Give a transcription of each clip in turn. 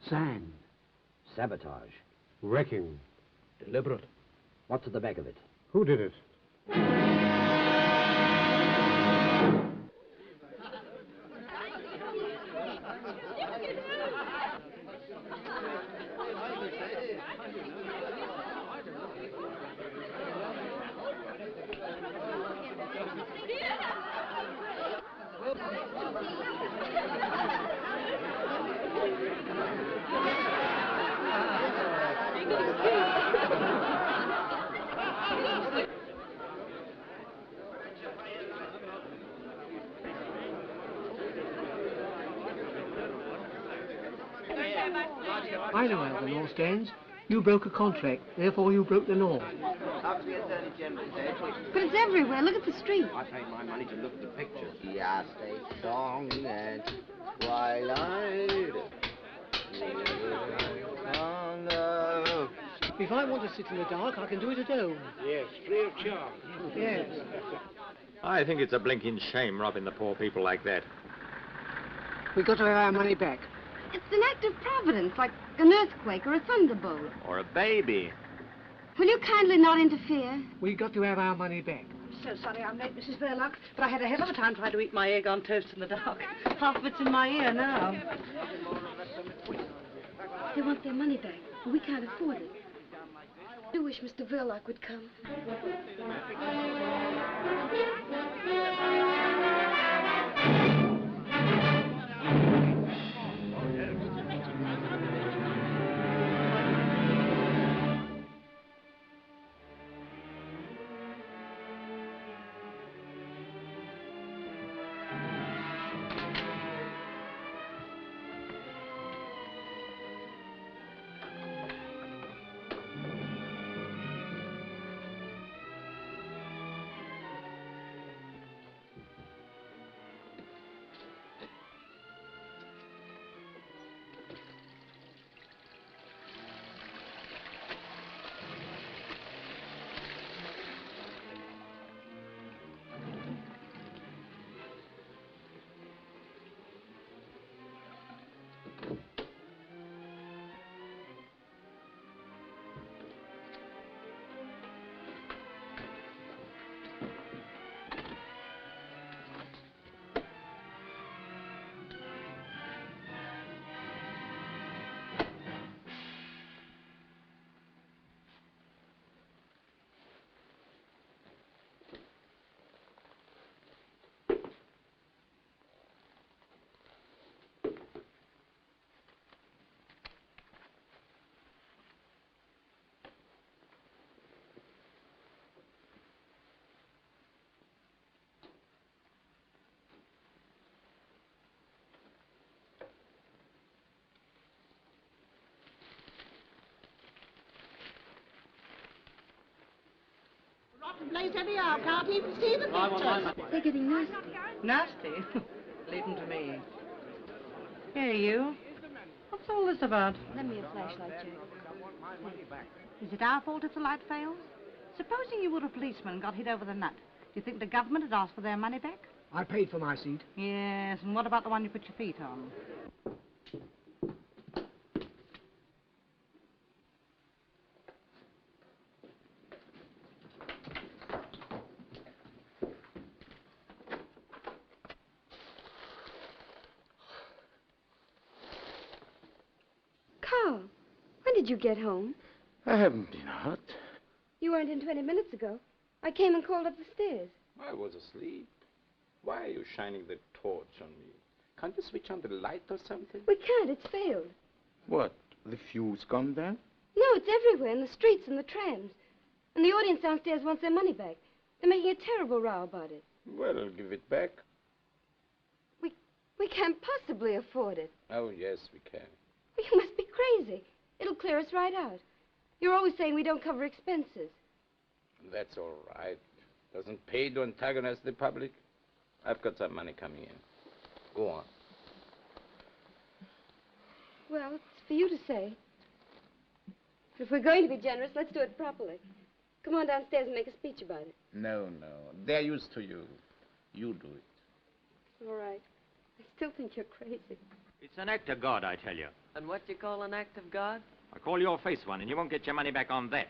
Sand. Sabotage. Wrecking. Deliberate. What's at the back of it? Who did it? I know how the law stands. You broke a contract, therefore you broke the law. But it's everywhere. Look at the street. I paid my money to look at the pictures. Yes, a song at twilight. If I want to sit in the dark, I can do it at home. Yes, free of charge. Yes. I think it's a blinking shame robbing the poor people like that. We got to have our money back. It's an act of providence, like an earthquake or a thunderbolt. Or a baby. Will you kindly not interfere? We got to have our money back. So sorry I'm late, Mrs. Verloc, but I had a hell of a time trying to eat my egg on toast in the dark. Half of it's in my ear now. They want their money back. We can't afford it. I do wish Mr. Verloc would come. Place anyhow, can't even see the pictures. They're getting nasty. Nasty? Leave them to me. Here, you. What's all this about? Lend me a flashlight, Jack. Is it our fault if the light fails? Supposing you were a policeman and got hit over the nut. Do you think the government would ask for their money back? I paid for my seat. Yes, and what about the one you put your feet on? Carl, when did you get home? I haven't been out. You weren't in 20 minutes ago. I came and called up the stairs. I was asleep. Why are you shining the torch on me? Can't you switch on the light or something? We can't. It's failed. What? The fuse gone then? No, it's everywhere, in the streets and the trams. And the audience downstairs wants their money back. They're making a terrible row about it. Well, I'll give it back. We can't possibly afford it. Oh, yes, we can. Well, you must be crazy. It'll clear us right out. You're always saying we don't cover expenses. That's all right. Doesn't pay to antagonize the public. I've got some money coming in. Go on. Well, it's for you to say. If we're going to be generous, let's do it properly. Come on downstairs and make a speech about it. No, no. They're used to you. You do it. All right. I still think you're crazy. It's an act of God, I tell you. And what do you call an act of God? I call your face one, and you won't get your money back on that.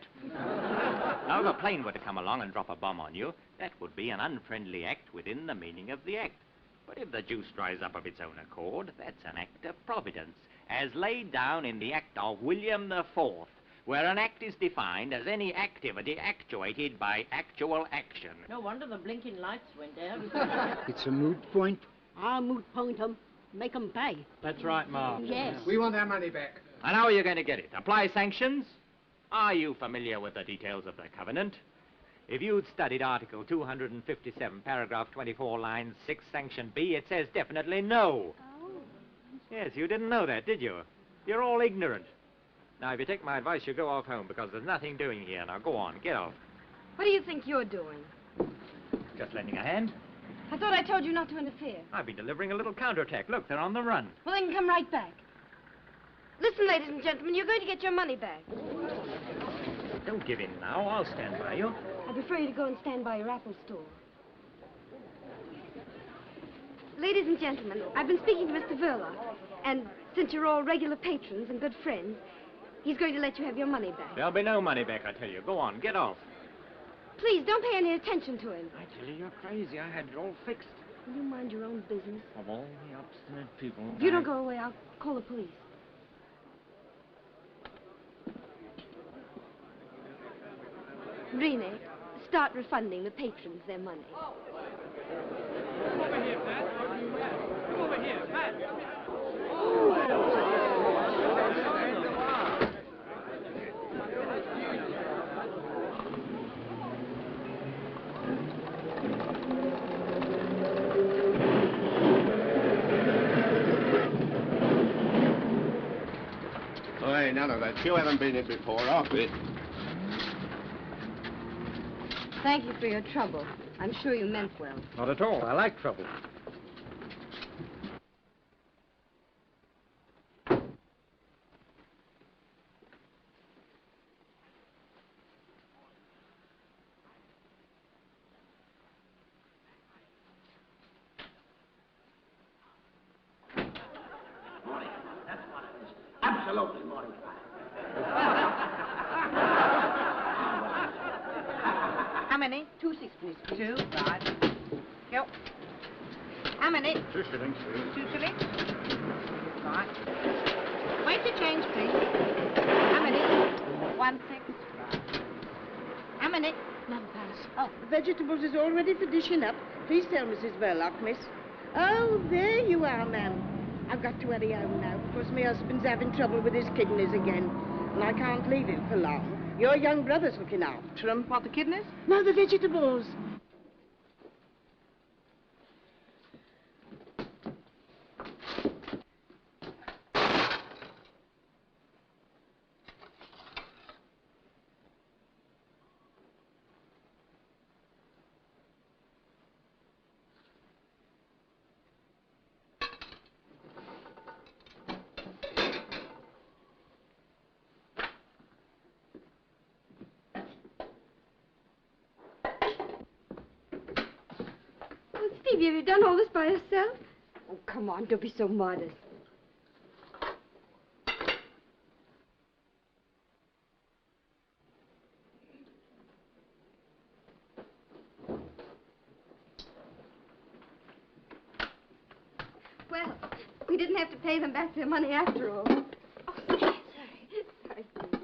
Now, if a plane were to come along and drop a bomb on you, that would be an unfriendly act within the meaning of the act. But if the juice dries up of its own accord, that's an act of providence, as laid down in the Act of William IV, where an act is defined as any activity actuated by actual action. No wonder the blinking lights went out. It's a moot point. I'll moot point 'em. Make 'em pay. That's right, Ma. Yes. We want our money back. And how are you going to get it? Apply sanctions? Are you familiar with the details of the covenant? If you'd studied Article 257, paragraph 24, line 6, sanction B, it says definitely no. Oh. Yes, you didn't know that, did you? You're all ignorant. Now, if you take my advice, you go off home, because there's nothing doing here. Now, go on, get off. What do you think you're doing? Just lending a hand. I thought I told you not to interfere. I've been delivering a little counterattack. Look, they're on the run. Well, then come right back. Listen, ladies and gentlemen, you're going to get your money back. Don't give in now. I'll stand by you. I prefer you to go and stand by your Apple store. Ladies and gentlemen, I've been speaking to Mr. Verloc, and since you're all regular patrons and good friends, he's going to let you have your money back. There'll be no money back, I tell you. Go on, get off. Please, don't pay any attention to him. I tell you, you're crazy. I had it all fixed. Will you mind your own business? Of all the obstinate people... If you don't go away, I'll call the police. Rene, start refunding the patrons their money. Come over here, Pat. Come over here, Pat. Oh, hey, none of that. You haven't been in before, off it. Thank you for your trouble. I'm sure you meant well. Not at all. I like trouble. Absolutely morning. How many? 2 sixpennies. 2, right. Go. How many? 2 shillings, please. 2 shillings. Right. Wait to change, please. How many? 1 6. Right. How many? None, pass. Oh, the vegetables is all ready for dishing up. Please tell Mrs. Verloc, miss. Oh, there you are, ma'am. I've got to hurry home now, because my husband's having trouble with his kidneys again, and I can't leave him for long. Your young brother's looking after him. What, the kidneys? No, the vegetables. Stevie, have you done all this by yourself? Oh, come on, don't be so modest. Well, we didn't have to pay them back their money after all. Oh, sorry. Sorry, Steve.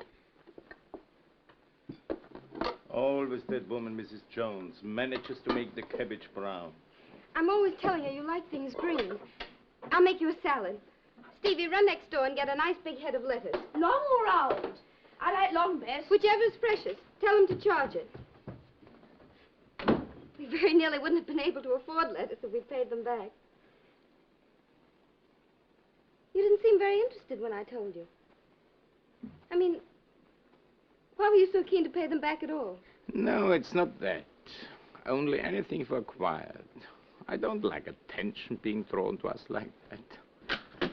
Always that woman, Mrs. Jones, manages to make the cabbage brown. I'm always telling you, you like things green. I'll make you a salad. Stevie, run next door and get a nice big head of lettuce. Long or round? I like long best. Whichever's precious. Tell him to charge it. We very nearly wouldn't have been able to afford lettuce if we paid them back. You didn't seem very interested when I told you. I mean, why were you so keen to pay them back at all? No, it's not that. Only anything for quiet. I don't like attention being thrown to us like that.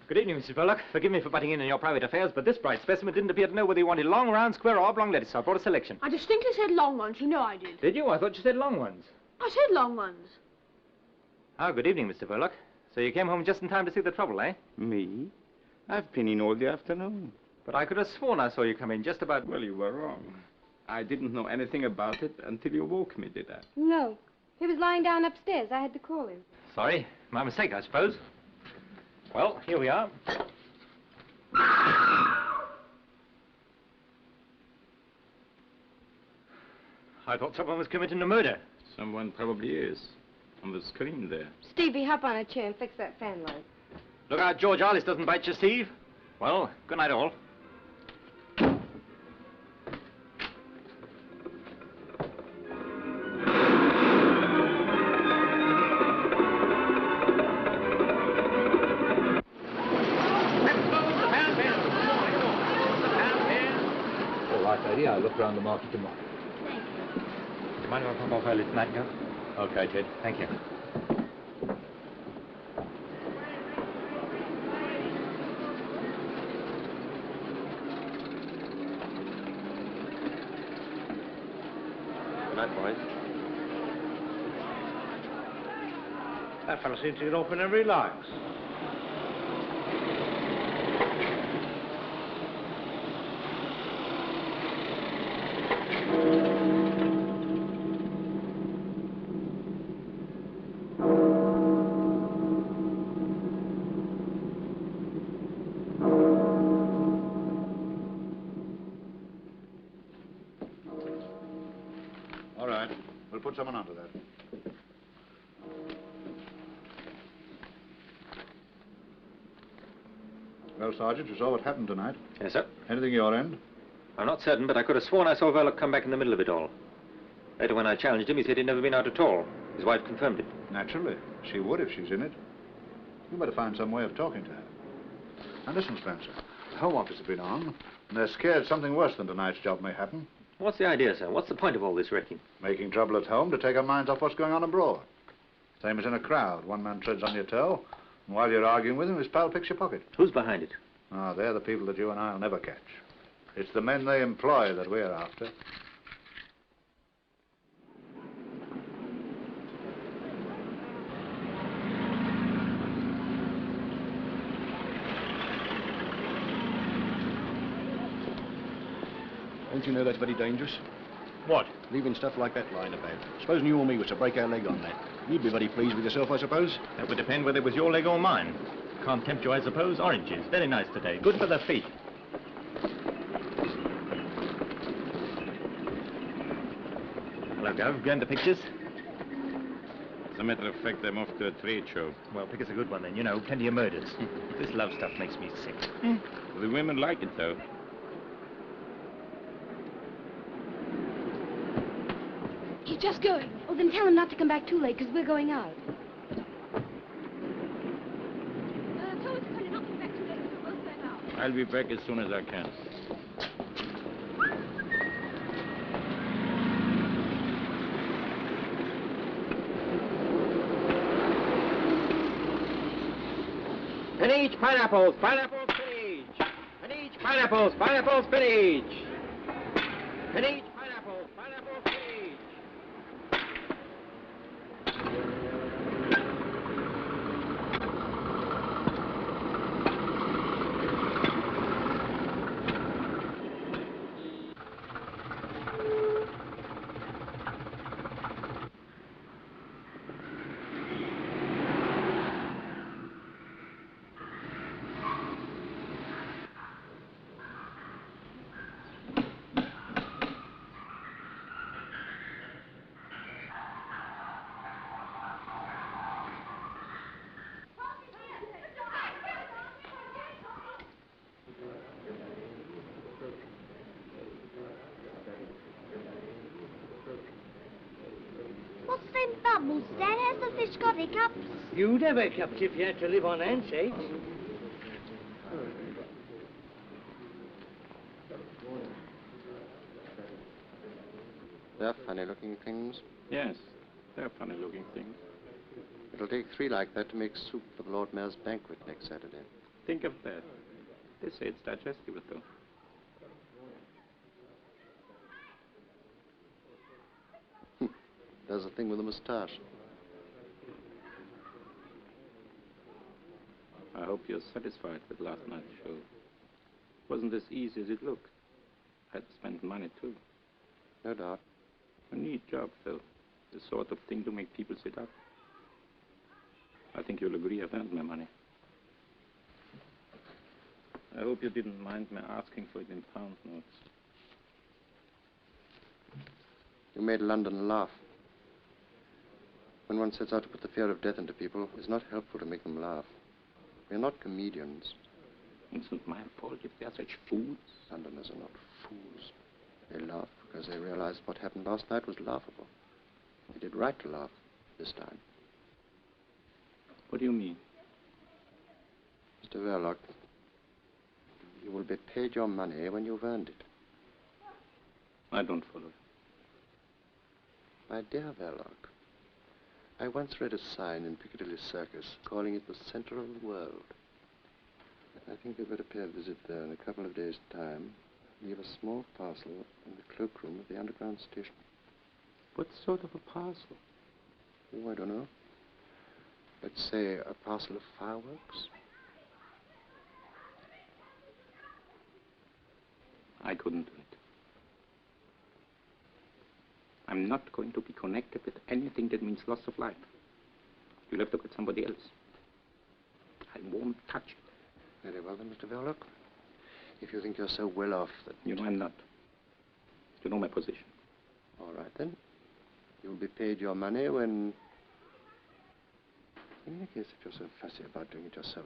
Good evening, Mrs. Verloc. Forgive me for butting in your private affairs, but this bright specimen didn't appear to know whether he wanted long, round, square, or oblong lettuce, so I brought a selection. I distinctly said long ones. You know I did. Did you? I thought you said long ones. I said long ones. Ah, good evening, Mr. Verloc. So you came home just in time to see the trouble, eh? Me? I've been in all the afternoon. But I could have sworn I saw you come in just about... Well, you were wrong. I didn't know anything about it until you woke me, did I? No. He was lying down upstairs. I had to call him. Sorry. My mistake, I suppose. Well, here we are. I thought someone was committing a murder. Someone probably is. On the screen there. Stevie, hop on a chair and fix that fan light. Look out, George Arliss doesn't bite you, Steve. Well, good night, all. All right, lady. I'll look round the market tomorrow. Do you mind if I pop off early tonight, Joe? Okay, Ted. Thank you. Good night, boys. That fellow seems to get off whenever he likes. All right. We'll put someone onto that. Well, Sergeant, you saw what happened tonight. Yes, sir. Anything your end? I'm not certain, but I could have sworn I saw Verloc come back in the middle of it all. Later, when I challenged him, he said he'd never been out at all. His wife confirmed it. Naturally. She would if she's in it. You better find some way of talking to her. Now, listen, Spencer. The Home Office have been on, and they're scared something worse than tonight's job may happen. What's the idea, sir? What's the point of all this wrecking? Making trouble at home to take our minds off what's going on abroad. Same as in a crowd. One man treads on your toe, and while you're arguing with him, his pal picks your pocket. Who's behind it? Ah, they're the people that you and I'll never catch. It's the men they employ that we're after. Don't you know that's very dangerous? What? Leaving stuff like that lying about. Supposing you or me was to break our leg on that. You'd be very pleased with yourself, I suppose? That would depend whether it was your leg or mine. Can't tempt you, I suppose. Oranges. Very nice today. Good for the feet. Hello, Gov. Going to pictures? As a matter of fact, I'm off to a trade show. Well, pick us a good one then. You know, plenty of murders. This love stuff makes me sick. The women like it, though. He's just going. Oh, then tell him not to come back too late, because we're going out. Tell him to tell you not to come back too late, because we're both going out. I'll be back as soon as I can. And each pineapples, pineapples, spinach. And each pineapples, pineapples, spinach. And each pineapples, pineapples, spinach. What's them bubbles, Dad? Has the fish got hiccups? You'd have hiccups if you had to live on handshakes. They're funny-looking things. Yes, they're funny-looking things. It'll take 3 like that to make soup for the Lord Mayor's banquet next Saturday. Think of that. They say it's digestible, though. There's a thing with a moustache. I hope you're satisfied with last night's show. It wasn't as easy as it looked. I had to spend money, too. No doubt. A neat job, Phil. The sort of thing to make people sit up. I think you'll agree I've earned my money. I hope you didn't mind me asking for it in pound notes. You made London laugh. When one sets out to put the fear of death into people, it's not helpful to make them laugh. We're not comedians. It's not my fault if they're such fools. Londoners are not fools. They laugh because they realize what happened last night was laughable. They did right to laugh this time. What do you mean? Mr. Verloc, you will be paid your money when you've earned it. I don't follow. My dear Verloc, I once read a sign in Piccadilly Circus calling it the center of the world. I think you'd better pay a visit there in a couple of days' time. Leave a small parcel in the cloakroom of the underground station. What sort of a parcel? Oh, I don't know. Let's say a parcel of fireworks. I couldn't do it. I'm not going to be connected with anything that means loss of life. You'll have to get somebody else. I won't touch it. Very well then, Mr. Verloc. If you think you're so well off that... You know I'm not. You know my position. All right then. You'll be paid your money when... In any case, if you're so fussy about doing it yourself,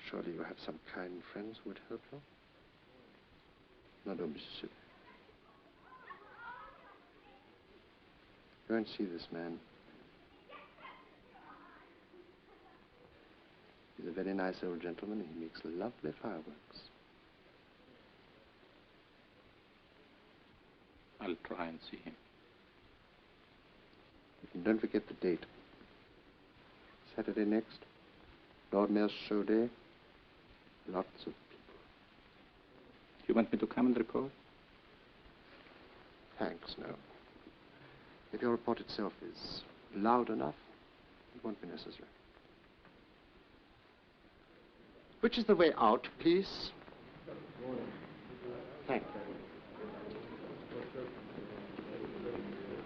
surely you have some kind friends who would help you? Now don't be silly. Go and see this man. He's a very nice old gentleman. He makes lovely fireworks. I'll try and see him. And don't forget the date. Saturday next. Lord Mayor's show day. Lots of people. Do you want me to come and report? Thanks, no. If your report itself is loud enough, it won't be necessary. Which is the way out, please? Thank you.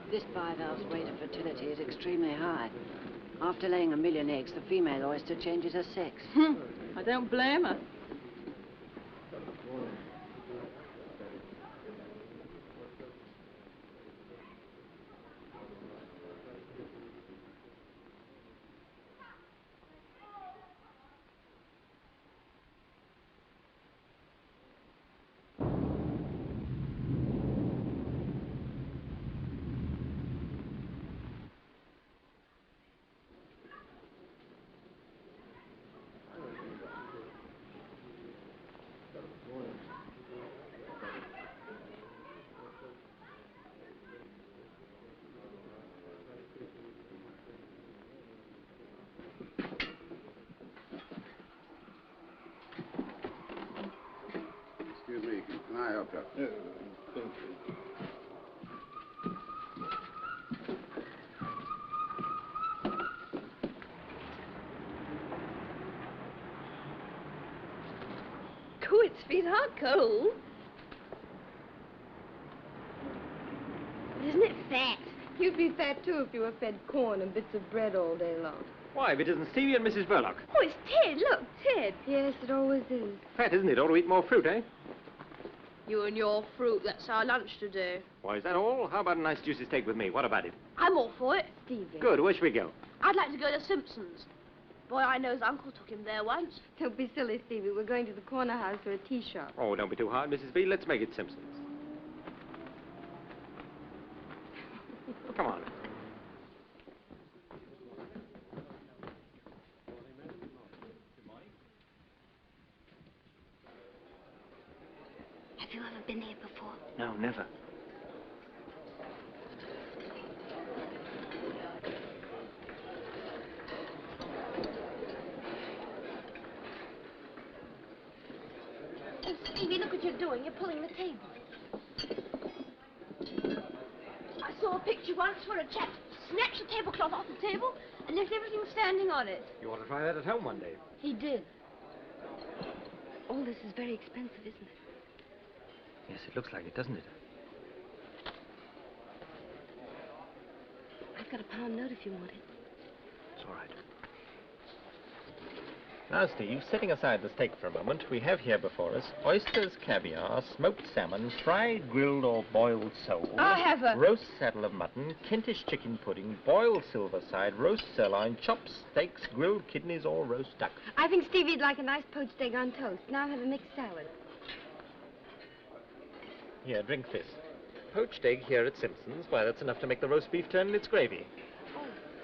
This bivalve's rate of fertility is extremely high. After laying 1 million eggs, the female oyster changes her sex. I don't blame her. Excuse me, can I help you? Thank you. Cool, its feet are cold. Isn't it fat? You'd be fat, too, if you were fed corn and bits of bread all day long. Why, if it isn't Stevie and Mrs. Verloc. Oh, it's Ted. Look, Ted. Yes, it always is. Fat, isn't it? Ought to eat more fruit, eh? You and your fruit, that's our lunch today. Why, is that all? How about a nice juicy steak with me? What about it? I'm all for it. Stevie. Good. Where should we go? I'd like to go to Simpson's. Boy, I know's uncle took him there once. Don't be silly, Stevie. We're going to the corner house for a tea shop. Oh, don't be too hard, Mrs. B. Let's make it Simpson's. Come on. Have you ever been here before? No, never. doing? You're pulling the table. I saw a picture once where a chap snatched the tablecloth off the table and left everything standing on it. You want to try that at home one day? He did. All this is very expensive, isn't it? Yes, it looks like it, doesn't it? I've got a pound note if you want it. It's all right. Now, Steve, setting aside the steak for a moment, we have here before us oysters, caviar, smoked salmon, fried, grilled or boiled sole. I'll have a... roast saddle of mutton, Kentish chicken pudding, boiled silver side, roast sirloin, chopped steaks, grilled kidneys or roast duck. I think Stevie'd like a nice poached egg on toast. Now have a mixed salad. Here, drink this. Poached egg here at Simpson's. Why, that's enough to make the roast beef turn in its gravy.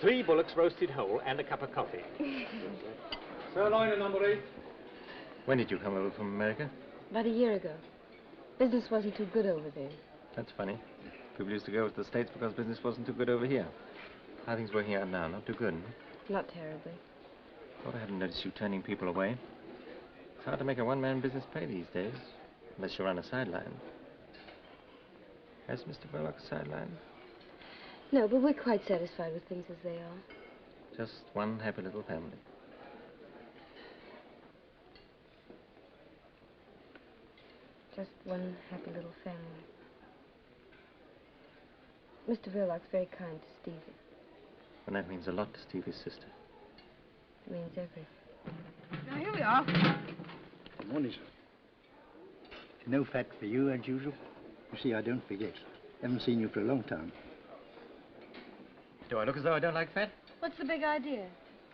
3 bullocks roasted whole and a cup of coffee. Sirloin and number 8. When did you come over from America? About a year ago. Business wasn't too good over there. That's funny. People used to go to the States because business wasn't too good over here. How are things working out now? Not too good, huh? Not terribly. Thought I hadn't noticed you turning people away. It's hard to make a one-man business pay these days, unless you run a sideline. Has Mr. Verloc a sideline? No, but we're quite satisfied with things as they are. Just one happy little family. Just one happy little family. Mr. Verloc's very kind to Stevie. And that means a lot to Stevie's sister. It means everything. Now, here we are. Good morning, sir. No fat for you, as usual. You see, I don't forget. Haven't seen you for a long time. Do I look as though I don't like fat? What's the big idea?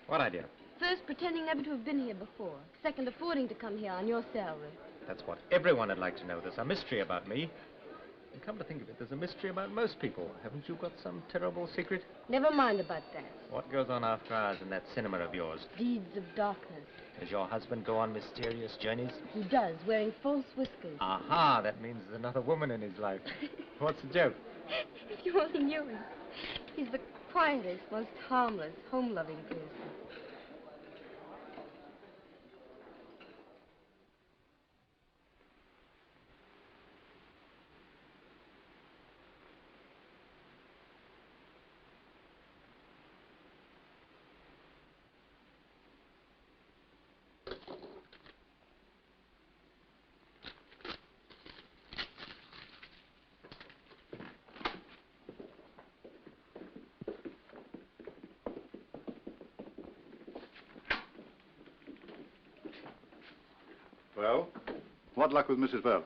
What idea? First, pretending never to have been here before. Second, affording to come here on your salary. That's what everyone would like to know. There's a mystery about me. And come to think of it, there's a mystery about most people. Haven't you got some terrible secret? Never mind about that. What goes on after hours in that cinema of yours? Deeds of darkness. Does your husband go on mysterious journeys? He does, wearing false whiskers. Aha, that means there's another woman in his life. What's the joke? If you only knew him. He's the quietest, most harmless, home-loving person. Well, what luck with Mrs. Verloc?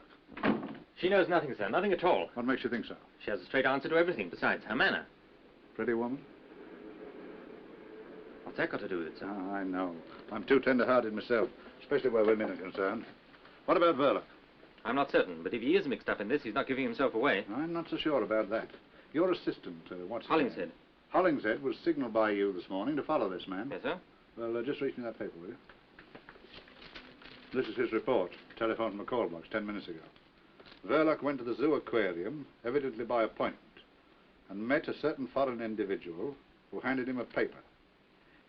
She knows nothing, sir. Nothing at all. What makes you think so? She has a straight answer to everything, besides her manner. Pretty woman? What's that got to do with it, sir? Oh, I know. I'm too tender-hearted myself, especially where women are concerned. What about Verloc? I'm not certain, but if he is mixed up in this, he's not giving himself away. I'm not so sure about that. Your assistant, what's his Hollingshead. name? Hollingshead was signaled by you this morning to follow this man. Yes, sir? Well, just reach me that paper, will you? This is his report. Telephone from a call box 10 minutes ago. Verloc went to the zoo aquarium, evidently by appointment, and met a certain foreign individual who handed him a paper.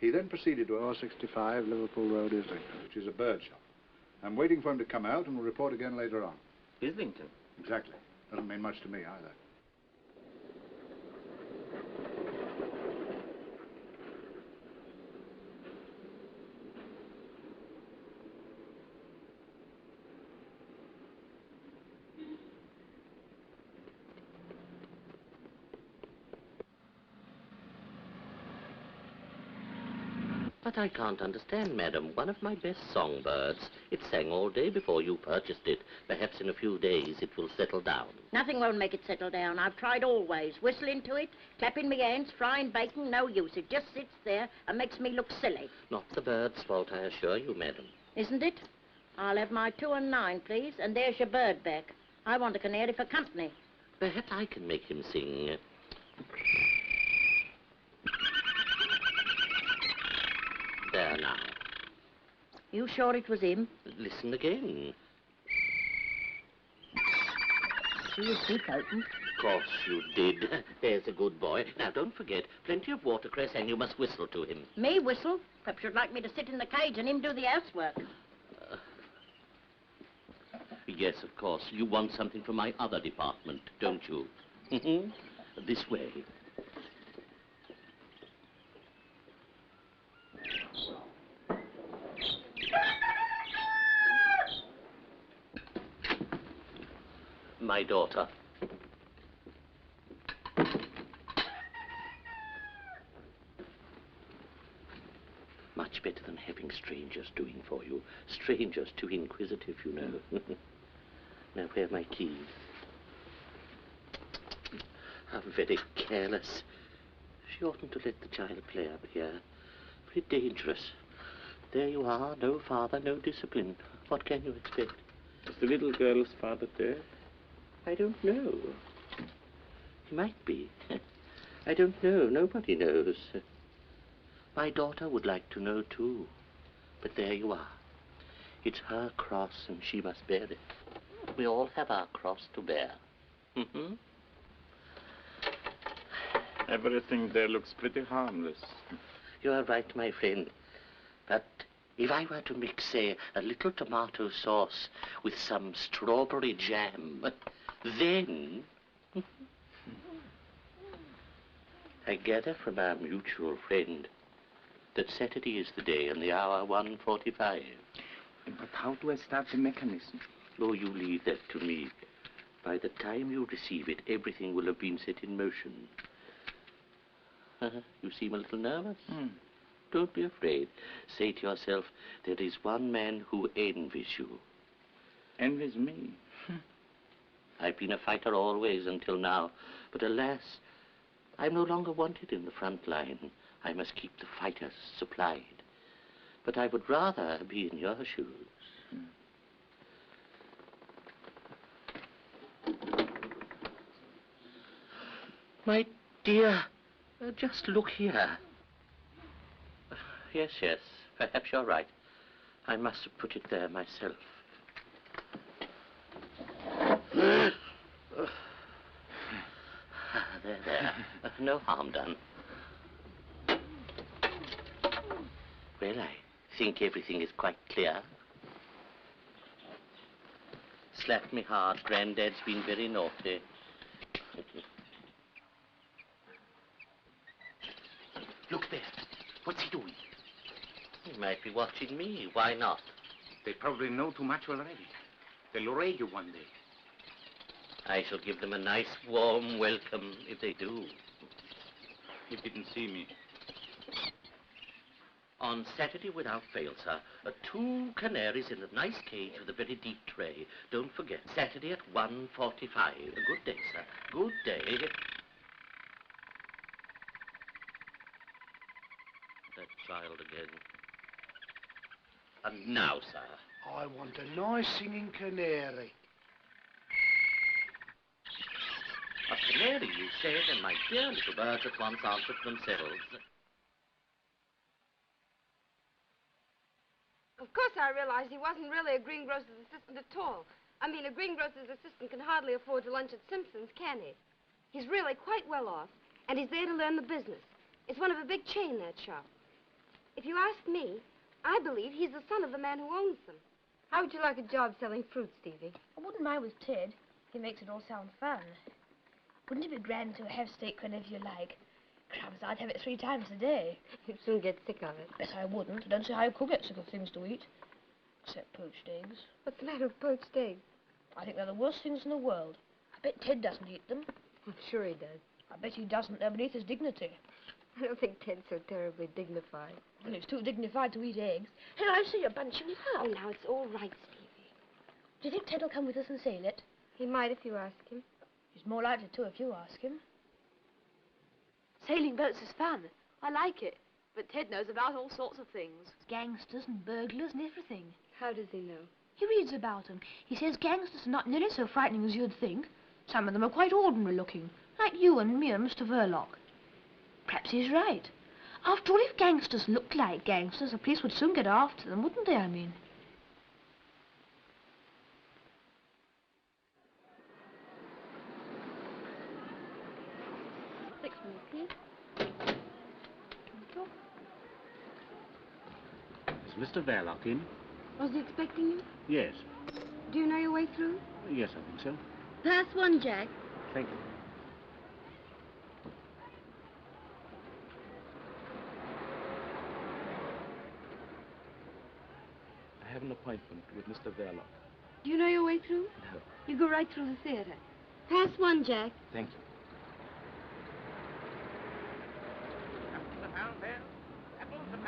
He then proceeded to R65 Liverpool Road, Islington, which is a bird shop. I'm waiting for him to come out and we'll report again later on. Islington? Exactly. Doesn't mean much to me either. But I can't understand, madam. One of my best songbirds. It sang all day before you purchased it. Perhaps in a few days it will settle down. Nothing won't make it settle down. I've tried always. Whistling to it, clapping my hands, frying bacon, no use. It just sits there and makes me look silly. Not the bird's fault, I assure you, madam. Isn't it? I'll have my 2 and 9, please, and there's your bird back. I want a canary for company. Perhaps I can make him sing. There now. You sure it was him? Listen again. See his beak open? Of course you did. There's a good boy. Now, don't forget, plenty of watercress, and you must whistle to him. Me whistle? Perhaps you'd like me to sit in the cage and him do the housework. yes, of course. You want something from my other department, don't you? This way. My daughter. Much better than having strangers doing for you. Strangers too inquisitive, you know. Now, where are my keys? How very careless. She oughtn't to let the child play up here. Very dangerous. There you are, no father, no discipline. What can you expect? Is the little girl's father dead? I don't know. He might be. I don't know. Nobody knows. My daughter would like to know, too. But there you are. It's her cross, and she must bear it. We all have our cross to bear. Everything there looks pretty harmless. You are right, my friend. But if I were to mix, say, a little tomato sauce with some strawberry jam, then... I gather from our mutual friend that Saturday is the day and the hour 1:45. But how do I start the mechanism? Oh, you leave that to me. By the time you receive it, everything will have been set in motion. You seem a little nervous. Don't be afraid. Say to yourself, there is one man who envies you. Envies me? I've been a fighter always until now, but alas, I'm no longer wanted in the front line. I must keep the fighters supplied. But I would rather be in your shoes. My dear, just look here. Yes, yes, perhaps you're right. I must have put it there myself. There. No harm done. Well, I think everything is quite clear. Slap me hard. Granddad's been very naughty. Look there. What's he doing? He might be watching me. Why not? They probably know too much already. They'll raid you one day. I shall give them a nice, warm welcome if they do. He didn't see me. On Saturday, without fail, sir, 2 canaries in a nice cage with a very deep tray. Don't forget, Saturday at 1:45. Good day, sir. Good day. That child again. And now, sir. I want a nice singing canary. A canary, you said, and my dear little birds at once answered themselves. Of course I realized he wasn't really a greengrocer's assistant at all. I mean, a greengrocer's assistant can hardly afford to lunch at Simpson's, can he? He's really quite well off, and he's there to learn the business. It's one of a big chain, that shop. If you ask me, I believe he's the son of the man who owns them. How would you like a job selling fruit, Stevie? I wouldn't mind with Ted. He makes it all sound fun. Wouldn't it be grand to have steak whenever you like? Crumbs, I'd have it 3 times a day. You'd soon get sick of it. Bet I wouldn't. I don't see how you could get sick of things to eat. Except poached eggs. What's the matter with poached eggs? I think they're the worst things in the world. I bet Ted doesn't eat them. I'm sure he does. I bet he doesn't. They're beneath his dignity. I don't think Ted's so terribly dignified. Well, he's too dignified to eat eggs. Hey, I see you're bunching him up. Oh, now, it's all right, Stevie. Do you think Ted will come with us and sail it? He might if you ask him. He's more likely to if you ask him. Sailing boats is fun. I like it. But Ted knows about all sorts of things. Gangsters and burglars and everything. How does he know? He reads about them. He says gangsters are not nearly so frightening as you'd think. Some of them are quite ordinary looking, like you and me and Mr. Verloc. Perhaps he's right. After all, if gangsters looked like gangsters, the police would soon get after them, wouldn't they, I mean? Next one, please. Is Mr. Verloc in? Was he expecting you? Yes. Do you know your way through? Yes, I think so. Pass one, Jack. Thank you. I have an appointment with Mr. Verloc. Do you know your way through? No. You go right through the theater. Pass one, Jack. Thank you.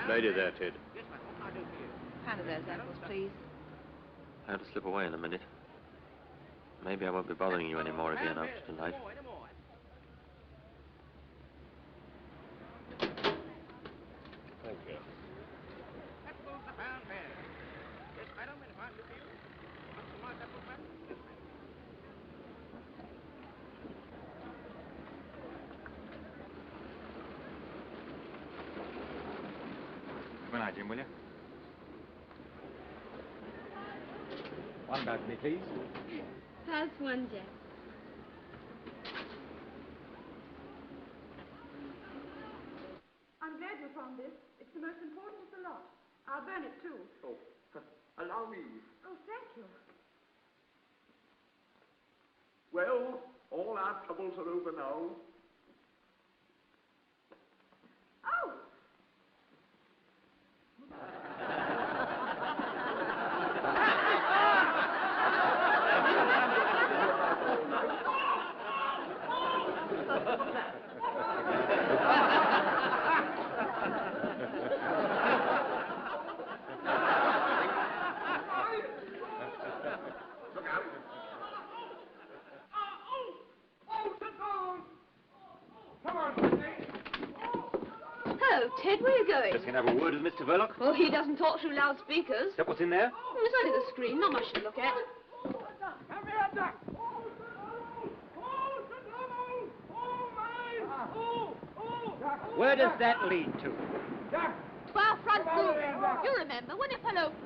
Lady there, Ted. Hand of those apples, please. I have to slip away in a minute. Maybe I won't be bothering you anymore again after tonight. Thank you. Good night, Jim, will you? One balcony, please. Pass one, Jack. I'm glad you found this. It's the most important of the lot. I'll burn it too. Oh, allow me. Oh, thank you. Well, all our troubles are over now. Oh! Oh, Ted, where are you going? Just going to have a word with Mr. Verloc. Well, he doesn't talk through loudspeakers. Is that what's in there? Oh, it's only the screen, not much to look at. Where does that lead to? To our front door. You remember when it fell open.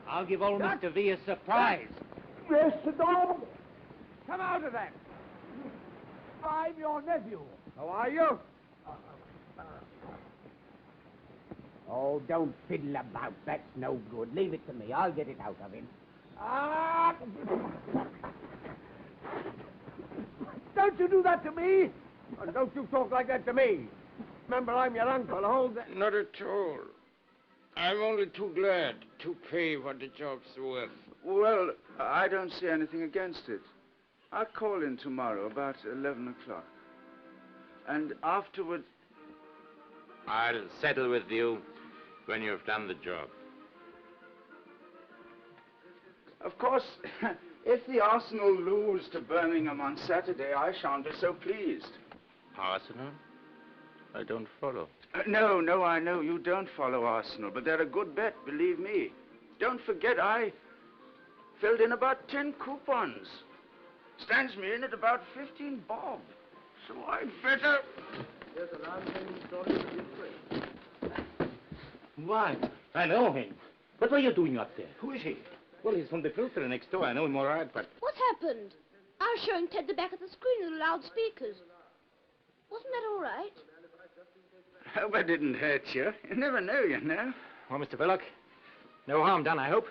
I'll give old Mr. V a surprise. Mr. Dog, come out of that. I'm your nephew. How are you? Oh, don't fiddle about. That's no good. Leave it to me. I'll get it out of him. Ah! Don't you do that to me? And don't you talk like that to me. Remember, I'm your uncle. Hold that. Not at all. I'm only too glad to pay what the job's worth. Well, I don't see anything against it. I'll call in tomorrow about 11 o'clock. And afterward... I'll settle with you when you've done the job. Of course, if the Arsenal lose to Birmingham on Saturday, I shan't be so pleased. Arsenal? I don't follow. No, I know you don't follow Arsenal, but they're a good bet, believe me. Don't forget, I filled in about 10 coupons. Stands me in at about 15 bob. So I better... There's a long story of history. What? I know him. What were you doing up there? Who is he? Well, he's from the filter next door. I know him all right, but... What happened? I was showing Ted the back of the screen with the loudspeakers. Wasn't that all right? Hope I didn't hurt you. You never know, you know. Well, Mr. Verloc, no harm done, I hope.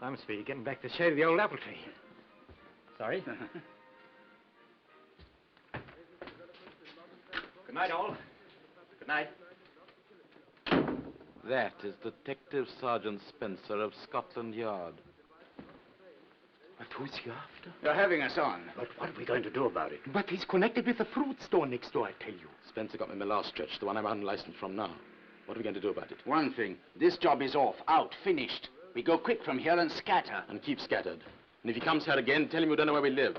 I'm speedy getting back to the shade of the old apple tree. Sorry. Good night, all. Good night. That is Detective Sergeant Spencer of Scotland Yard. But who's he after? You're having us on. But what are we going to do about it? But he's connected with the fruit store next door, I tell you. Spencer got me my last stretch, the one I'm unlicensed from now. What are we going to do about it? One thing. This job is off, out, finished. We go quick from here and scatter. And keep scattered. And if he comes here again, tell him we don't know where we live.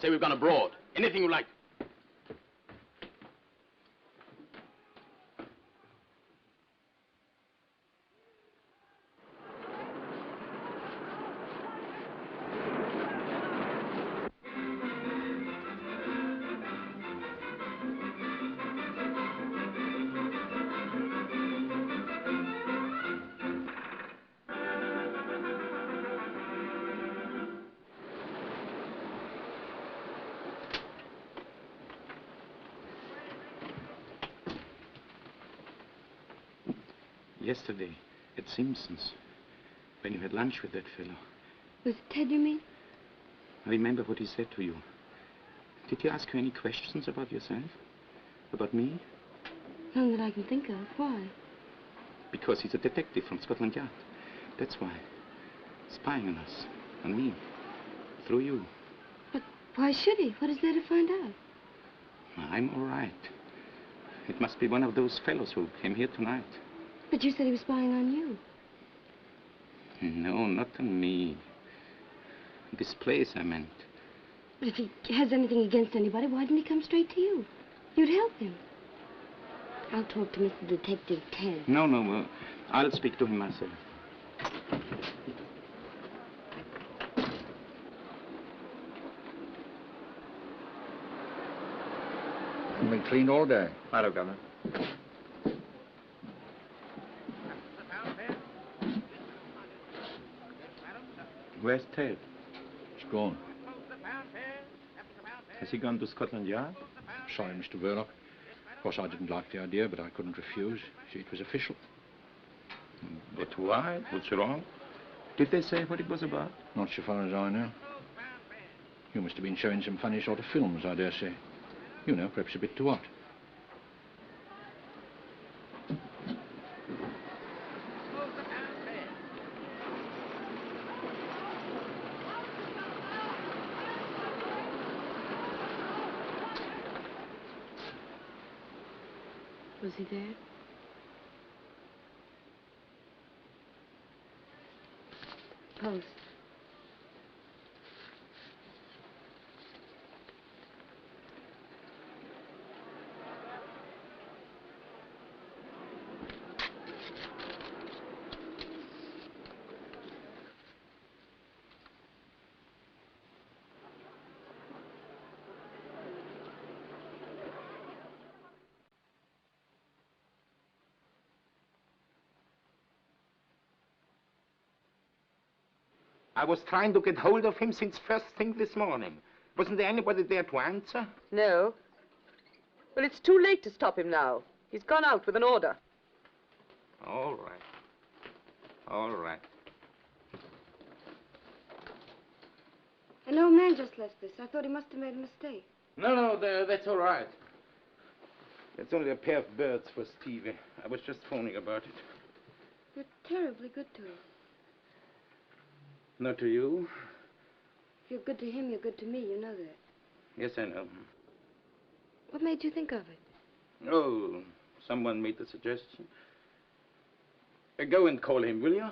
Say we've gone abroad. Anything you like. Yesterday, at Simpson's, when you had lunch with that fellow, Was it Ted, you mean? Remember what he said to you. Did he ask you any questions about yourself? About me? None that I can think of. Why? Because he's a detective from Scotland Yard. That's why. Spying on us. On me. Through you. But why should he? What is there to find out? I'm all right. It must be one of those fellows who came here tonight. But you said he was spying on you. No, not on me. This place, I meant. But if he has anything against anybody, why didn't he come straight to you? You'd help him. I'll talk to Mr. Detective Ted. No, I'll speak to him myself. I've been cleaned all day. Hello, Governor. Where's Ted? He's gone. Has he gone to Scotland Yard? Sorry, Mr. Verloc. Of course, I didn't like the idea, but I couldn't refuse. See, it was official. But why? What's wrong? Did they say what it was about? Not so far as I know. You must have been showing some funny sort of films, I dare say. You know, perhaps a bit to what? Was he there? Post. I was trying to get hold of him since first thing this morning. Wasn't there anybody there to answer? No. Well, it's too late to stop him now. He's gone out with an order. All right. All right. An old man just left this. I thought he must have made a mistake. No, that's all right. It's only a pair of birds for Stevie. I was just phoning about it. You're terribly good to him. Not to you? If you're good to him, you're good to me. You know that. Yes, I know. What made you think of it? Oh, someone made the suggestion. Go and call him, will you?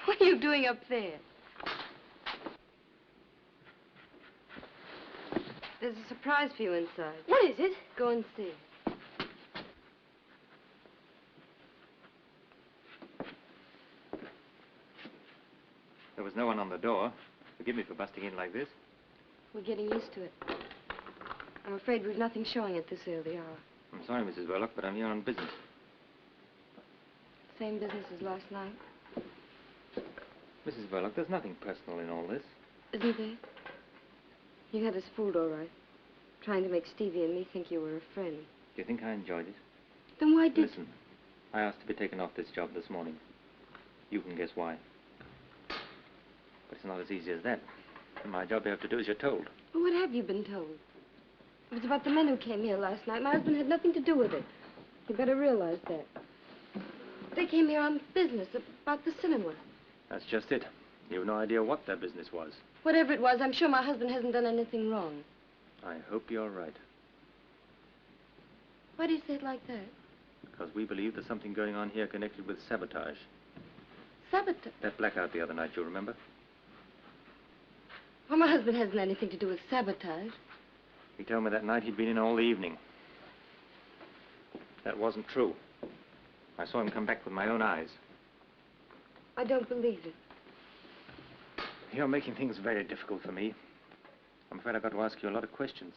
What are you doing up there? There's a surprise for you inside. What is it? Go and see. There was no one on the door. Forgive me for busting in like this. We're getting used to it. I'm afraid we've nothing showing at this early hour. I'm sorry, Mrs. Verloc, but I'm here on business. Same business as last night. Mrs. Verloc, there's nothing personal in all this. Isn't there? You had us fooled, all right. Trying to make Stevie and me think you were a friend. Do you think I enjoyed it? Then why did... Listen, I asked to be taken off this job this morning. You can guess why. But it's not as easy as that. In my job, you have to do as you're told. Well, what have you been told? It was about the men who came here last night. My husband had nothing to do with it. You better realize that. They came here on business about the cinema. That's just it. You've no idea what their business was. Whatever it was, I'm sure my husband hasn't done anything wrong. I hope you're right. Why do you say it like that? Because we believe there's something going on here connected with sabotage. Sabotage? That blackout the other night, you remember? Well, my husband hasn't anything to do with sabotage. He told me that night he'd been in all the evening. That wasn't true. I saw him come back with my own eyes. I don't believe it. You're making things very difficult for me. I'm afraid I've got to ask you a lot of questions.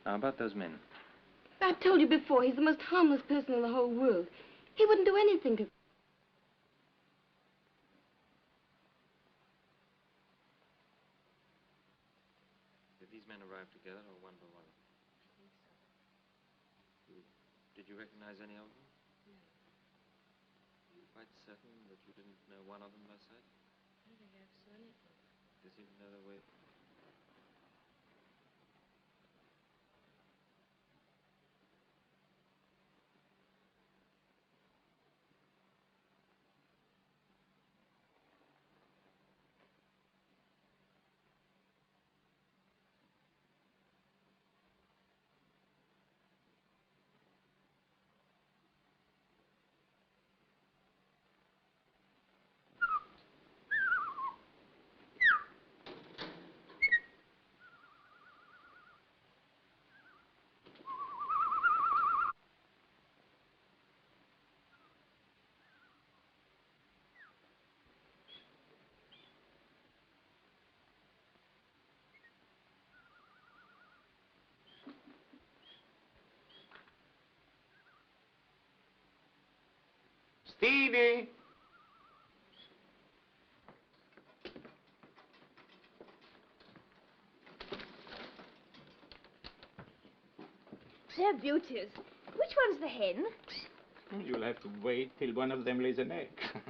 Now, about those men. I've told you before, he's the most harmless person in the whole world. He wouldn't do anything to... Did these men arrive together or one by one? I think so. Did you recognize any of them? No. Are you quite certain that you didn't know one of them by sight? I don't think I ever saw anything. Does he even know their way? Stevie! They're beauties. Which one's the hen? You'll have to wait till one of them lays an egg.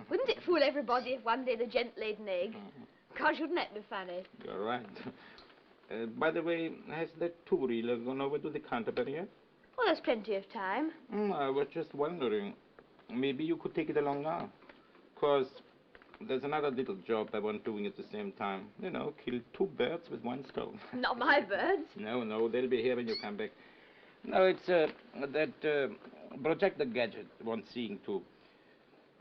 Wouldn't it fool everybody if one day the gent laid an egg? Gosh, wouldn't that be funny? You're right. By the way, has that two-reeler gone over to the Canterbury yet? Oh, there's plenty of time. I was just wondering. Maybe you could take it along now. 'Cause there's another little job I want doing at the same time. You know, kill two birds with one stone. Not my birds. No, they'll be here when you come back. No, it's that projector gadget wants seeing to.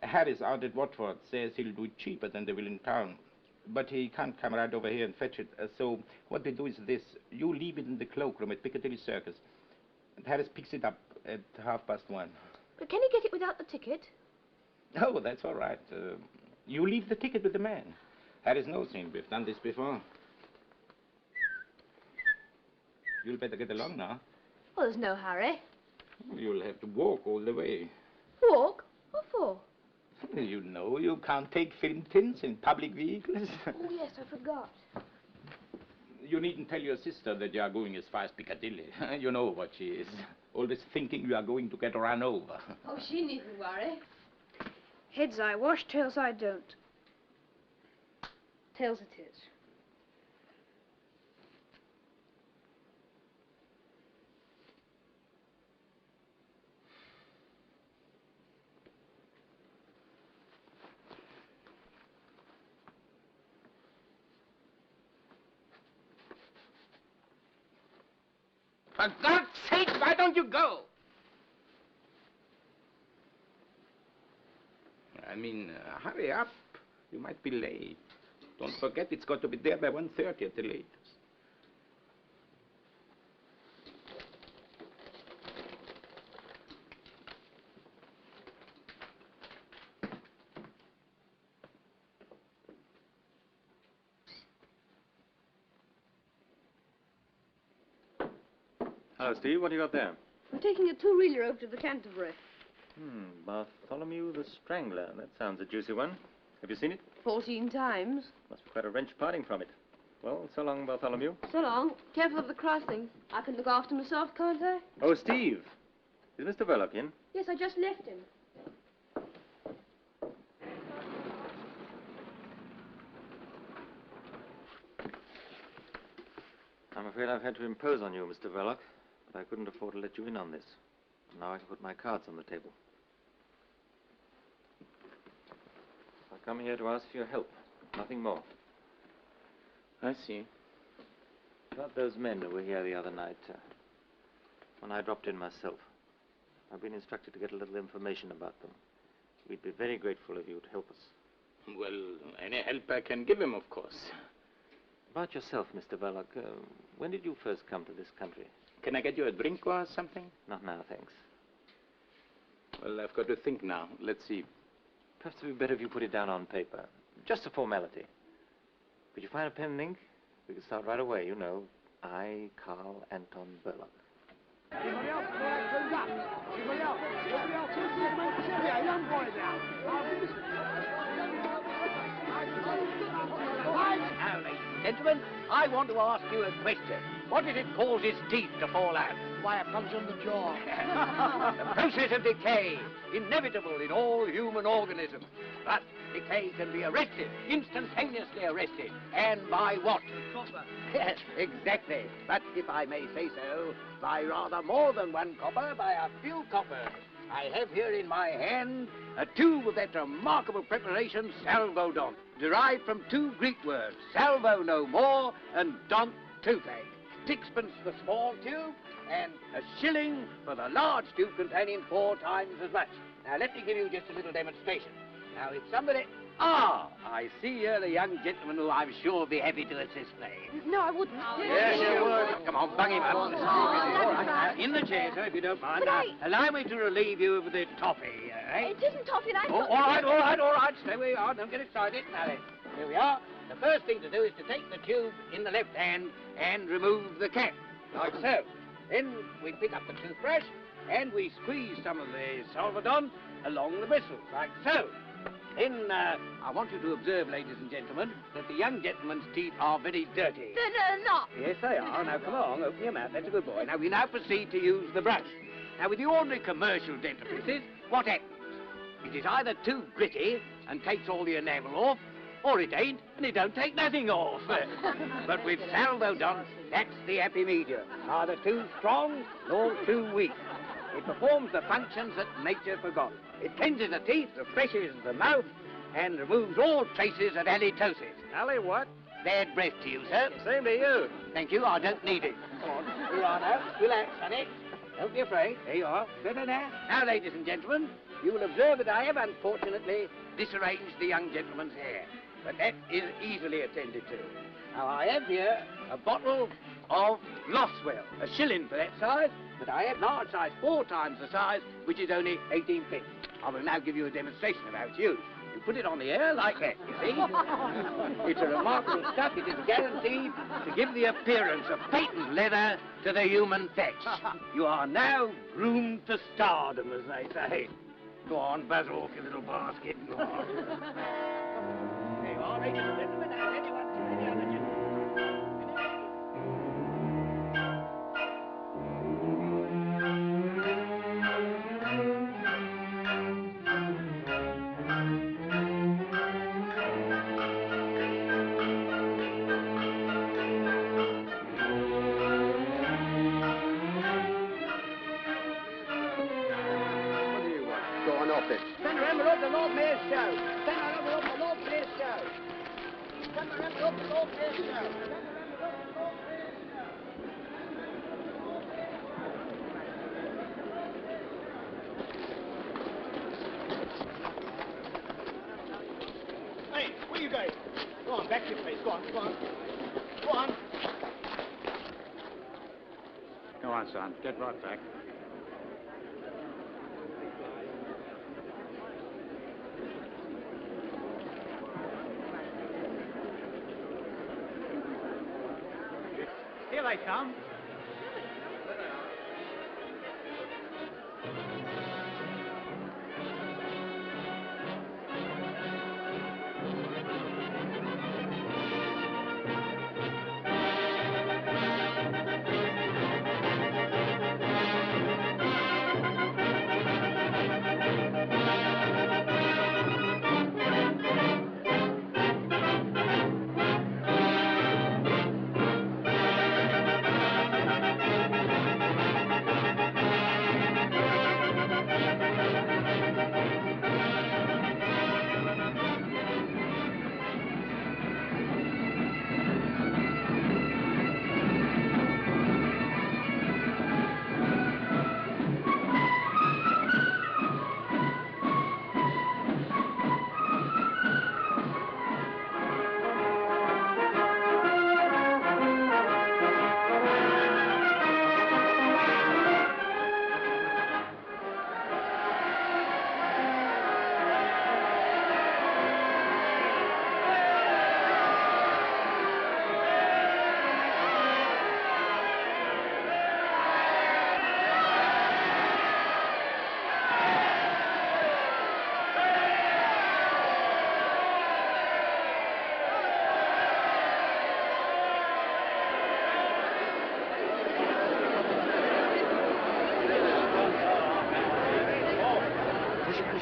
Harris out at Watford says he'll do it cheaper than they will in town. But he can't come right over here and fetch it. So what we do is this. You leave it in the cloakroom at Piccadilly Circus. And Harris picks it up at 1:30. But can he get it without the ticket? Oh, that's all right. You leave the ticket with the man. Harris knows him. We've done this before. You'll better get along now. Well, there's no hurry. You'll have to walk all the way. Walk? What for? You know, you can't take film tins in public vehicles. Oh, yes, I forgot. You needn't tell your sister that you are going as far as Piccadilly. You know what she is. Always thinking you are going to get run over. Oh, she needn't worry. Heads I wash, tails I don't. Tails it is. For God's sake, why don't you go? I mean, hurry up. You might be late. Don't forget it's got to be there by 1:30 at the latest. Hello, Steve. What do you got there? I'm taking a two-reeler over to the Canterbury. Bartholomew the Strangler. That sounds a juicy one. Have you seen it? 14 times. Must be quite a wrench parting from it. Well, so long, Bartholomew. So long. Careful of the crossings. I can look after myself, can't I? Oh, Steve. Is Mr. Verloc in? Yes, I just left him. I'm afraid I've had to impose on you, Mr. Verloc, but I couldn't afford to let you in on this. Now I can put my cards on the table. I've come here to ask for your help, nothing more. I see. About those men who were here the other night, when I dropped in myself. I've been instructed to get a little information about them. We'd be very grateful if you'd help us. Well, any help I can give him, of course. About yourself, Mr. Verloc, when did you first come to this country? Can I get you a drink or something? Not now, thanks. Well, I've got to think now. Let's see. Perhaps it would be better if you put it down on paper. Just a formality. Could you find a pen and ink? We could start right away, you know. I, Carl Anton Verloc. Anybody else? Anybody else? Anybody else? Yeah, young boy now. Now, ladies and gentlemen, I want to ask you a question. What is it causes teeth to fall out? Why, it comes on the jaw. The process of decay, inevitable in all human organisms. But decay can be arrested, instantaneously arrested. And by what? Copper. Yes, exactly. But if I may say so, by rather more than one copper, by a few coppers. I have here in my hand a tube of that remarkable preparation, Salvodon, derived from two Greek words, salvo no more and don toothache. 6pence the small tube, and a shilling for the large tube containing 4 times as much. Now, let me give you just a little demonstration. Now, if somebody... Ah, I see here the young gentleman who I'm sure will be happy to assist me. No, I wouldn't. Yes, you would. Come on, bung him up. Oh, All right, in the chair, sir, if you don't mind. But Allow me to relieve you of the toffee, eh? It isn't toffee, I Oh, all right. Stay where you are. Don't get excited. Now then, here we are. The first thing to do is to take the tube in the left hand and remove the cap, like so. Then we pick up the toothbrush and we squeeze some of the Salvodon along the bristles, like so. Then I want you to observe, ladies and gentlemen, that the young gentleman's teeth are very dirty. They're not. Yes, they are. Now, come along, open your mouth. That's a good boy. Now, we now proceed to use the brush. Now, with the ordinary commercial dentifrices, what happens? It is either too gritty and takes all the enamel off, or it ain't, and it don't take nothing off. But with Salvodon, that's the happy medium. Neither too strong nor too weak. It performs the functions that nature forgot. It cleanses the teeth, refreshes the mouth, and removes all traces of halitosis. Ali, what? Bad breath to you, sir. Same to you. Thank you, I don't need it. Come on, here you are now. Relax, sonny. Don't be afraid. There you are. Better now. Now, ladies and gentlemen, you will observe that I have, unfortunately, disarranged the young gentleman's hair. But that is easily attended to. Now, I have here a bottle of Loswell, a shilling for that size, but I have large size, 4 times the size, which is only 18p. I will now give you a demonstration of how it's used. You put it on the air like that, you see? It's a remarkable stuff. It is guaranteed to give the appearance of patent leather to the human flesh. You are now groomed to stardom, as they say. Go on, buzz off, you little basket. Go on. There you are, ladies and gentlemen. Now, anyone, any other gentlemen? Send a member of the Lord Mayor's show. Send a member of the Lord Mayor's show. Send a member of the Lord Mayor's show. Send a member of the Lord Mayor's show. Hey, where you going? Go on, back to your place. Go on, go on. Go on. Go on, son. Get right back. Here they come.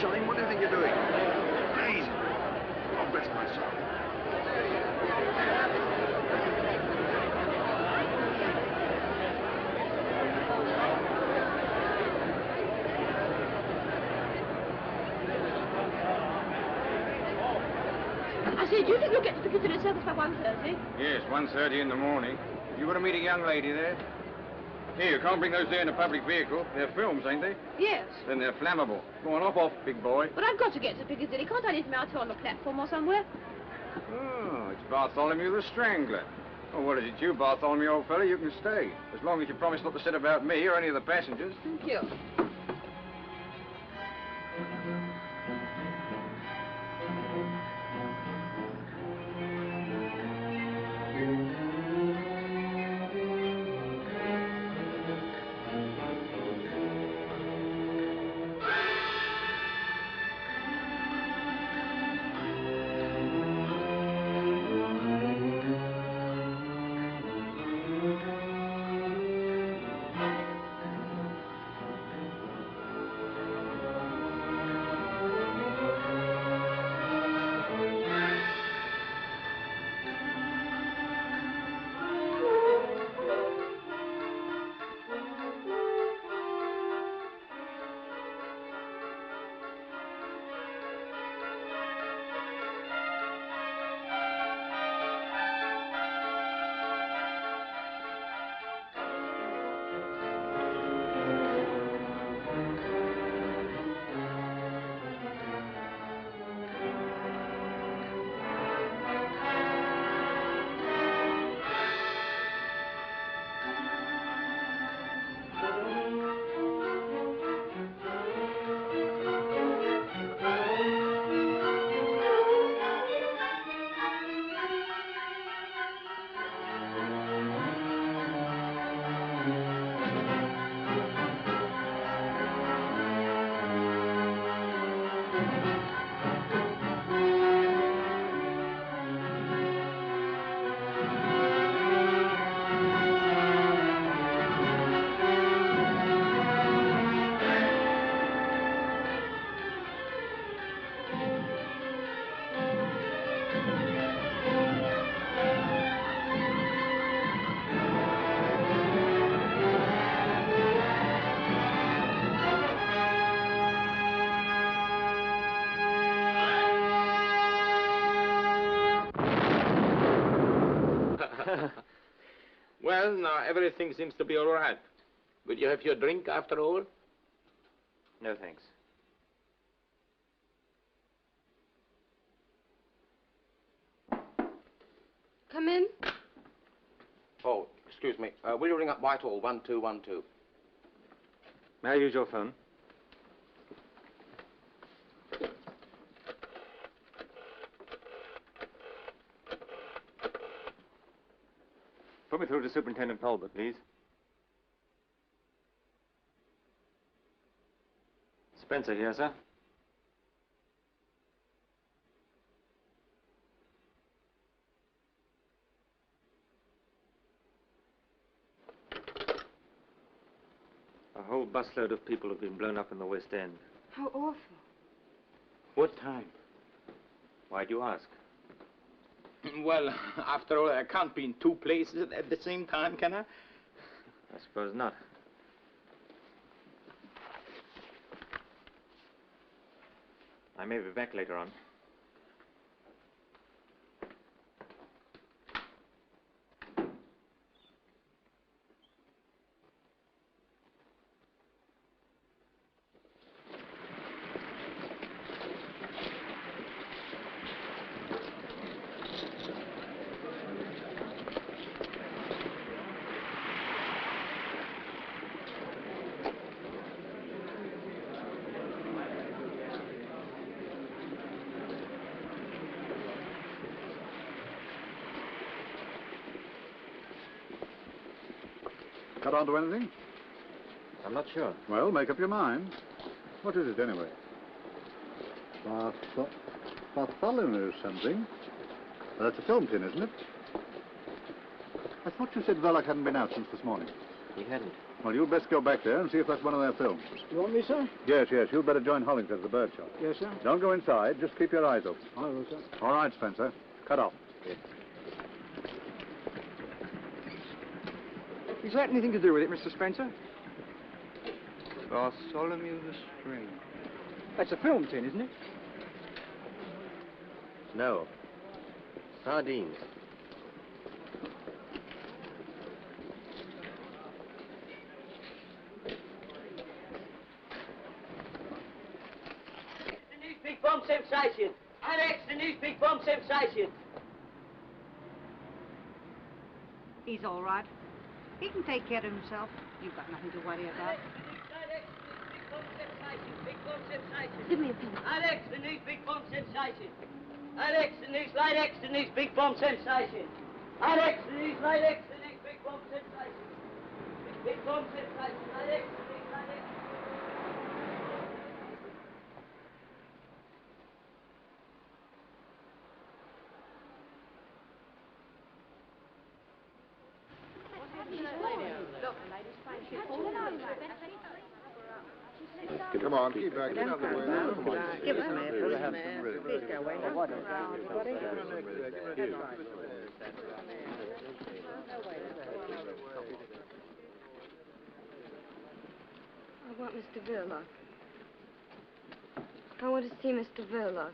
shot him? What do you think you're doing? Crazy. Oh, bless my soul. I say, do you think you'll get to the Piccadilly Circus by 1:30? Yes, 1:30 in the morning. You want to meet a young lady there? Here, you can't bring those there in a public vehicle. They're films, ain't they? Yes. Then they're flammable. Go on, off, big boy. But I've got to get to Piccadilly. Can't I leave them out here on the platform or somewhere? Oh, it's Bartholomew the Strangler. Oh, what is it, you, Bartholomew, old fella? You can stay. As long as you promise not to sit about me or any of the passengers. Thank you. Well, now everything seems to be all right. Will you have your drink after all? No, thanks. Come in. Oh, excuse me. Will you ring up Whitehall 1212? May I use your phone? Put me through to Superintendent Talbot, please. Spencer here, sir. A whole busload of people have been blown up in the West End. How awful. What time? Why do you ask? Well, after all, I can't be in two places at the same time, can I? I suppose not. I may be back later on. Cut on to anything? I'm not sure. Well, make up your mind. What is it, anyway? Bartholomew something. Well, that's a film pin, isn't it? I thought you said Verloc hadn't been out since this morning. He hadn't. Well, you'd best go back there and see if that's one of their films. You want me, sir? Yes, yes. You'd better join Hollington at the bird shop. Yes, sir. Don't go inside. Just keep your eyes open. I will, sir. All right, Spencer. Cut off. Is that anything to do with it, Mr. Spencer? Bartholomew the Strange. That's a film tin, isn't it? No. Sardines. The news big bomb sensation. Alex, the news big bomb sensation. He's all right. He can take care of himself. You've got nothing to worry about. Give me a pen. Alex, the news big bomb sensation. Alex, the news light X, the news big bomb sensation. Alex, the news light X, the news big bomb sensation. Big bomb sensation. Alex, the news light X. Come on, keep back. Get out of the way now. Come on. Give us a minute. Please go away. I want Mr. Verloc. I want to see Mr. Verloc.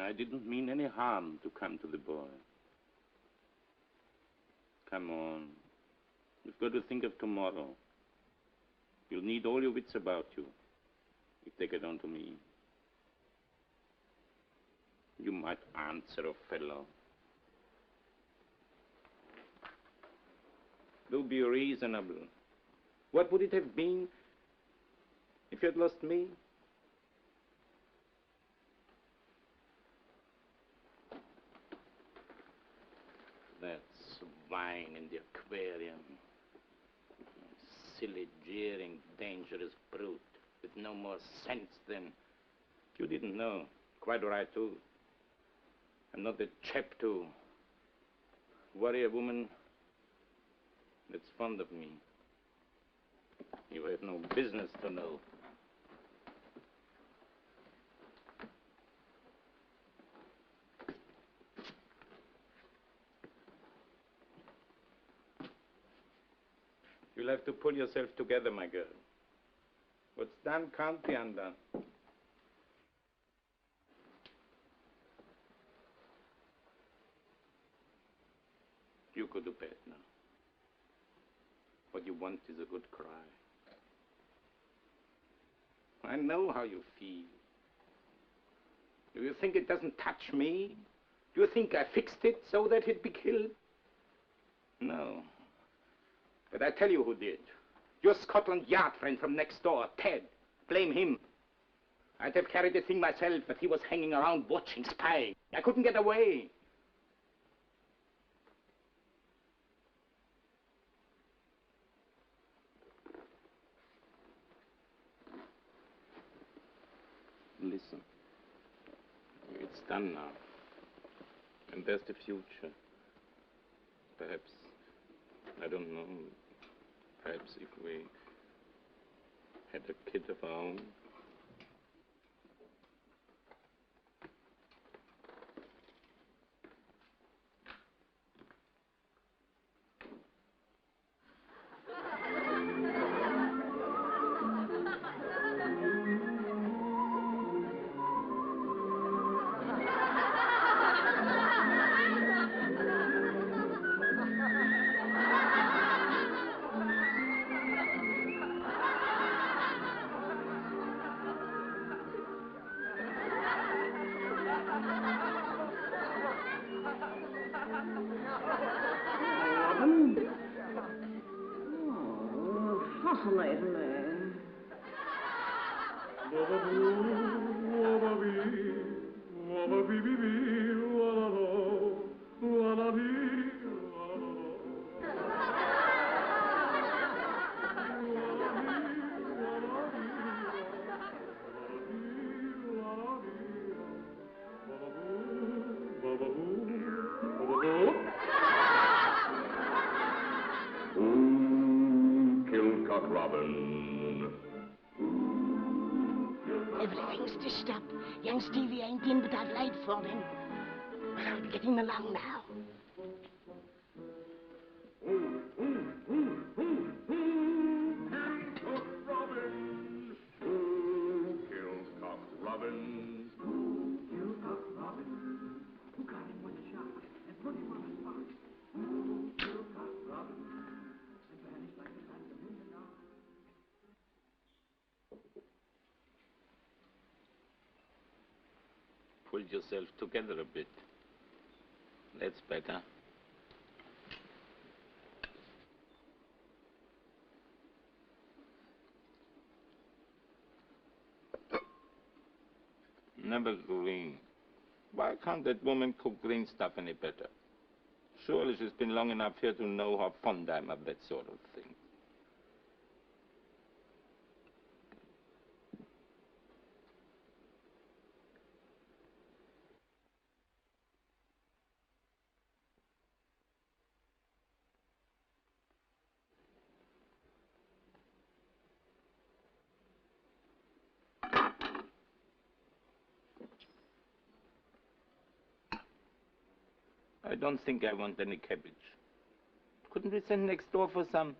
I didn't mean any harm to come to the boy. Come on. You've got to think of tomorrow. You'll need all your wits about you if they get on to me. You might answer a fellow. Do be reasonable. What would it have been if you had lost me? That swine in the aquarium. Silly, jeering, dangerous brute with no more sense than... You didn't know. Quite right, too. I'm not the chap to worry a woman that's fond of me. You have no business to know. You'll have to pull yourself together, my girl. What's done can't be undone. You go to bed now. What you want is a good cry. I know how you feel. Do you think it doesn't touch me? Do you think I fixed it so that he'd be killed? No. But I tell you who did. Your Scotland Yard friend from next door, Ted. Blame him. I'd have carried the thing myself, but he was hanging around watching, spying. I couldn't get away. Listen. It's done now. And there's the future. Perhaps, I don't know, perhaps if we had a kid of our own. Fascinating man. Cock Robin. Everything's stitched up. Young Stevie ain't in, but I've laid for him. Well, I'll get him along now. Cock Robin. Kills Cock Robin. Kill Cock Robin. Who got him with a shot and put him on the spot. Kill Cock Robin. And vanished like a phantom in the night. Pull yourself together a bit. That's better. Never green. Why can't that woman cook green stuff any better? Surely she's been long enough here to know how fond I am of that sort of thing. I don't think I want any cabbage. Couldn't we send next door for some?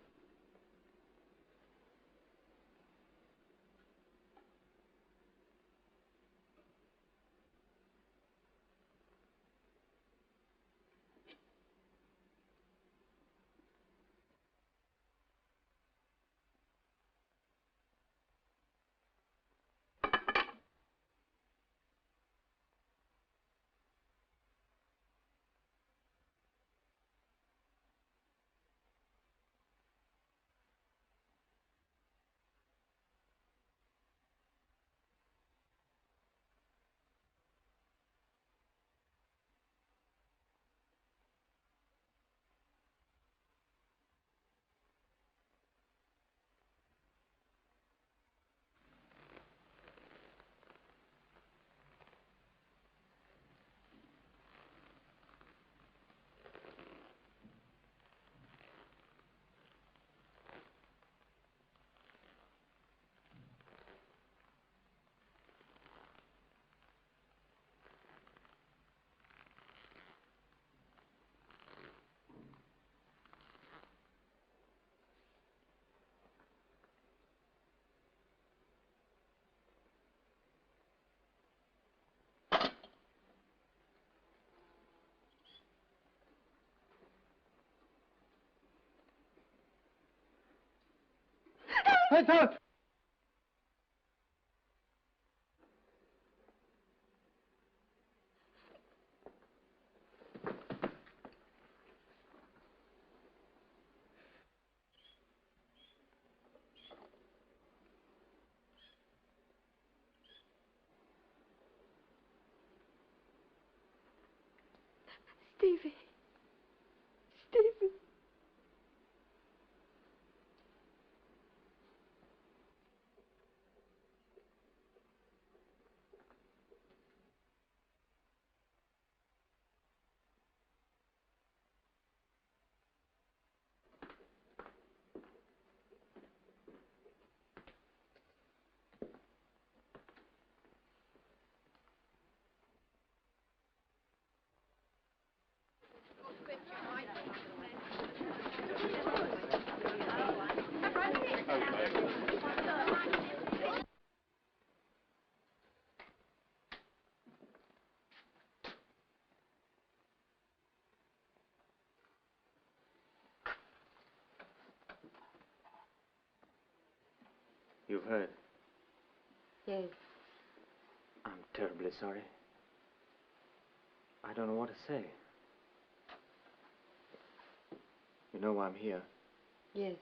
Hey, Tom! Stevie. Stevie. You've heard. Yes. I'm terribly sorry. I don't know what to say. You know why I'm here? Yes.